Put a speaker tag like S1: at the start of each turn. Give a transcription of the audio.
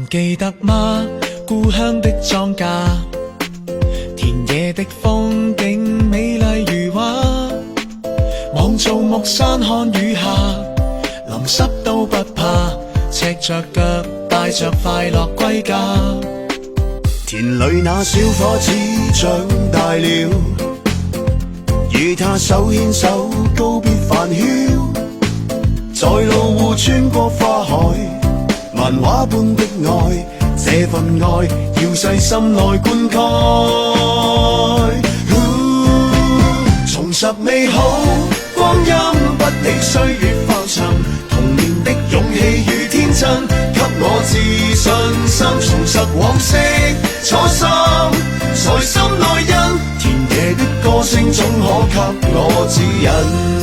S1: 記得嗎？故鄉的莊稼，田野的風景美麗如畫。望造木山看雨下，淋濕都不怕，赤着腳帶着快樂歸家。
S2: 田裏那小伙子長大了，與他手牽手告別煩囂，在路戶穿過花海，漫畫般的愛，這份愛要細心來灌溉。重拾美好光陰，不理歲月浮沉，童年的勇氣與天真，給我自信心，重拾往昔初心，在心內因田野的歌聲總可給我指引。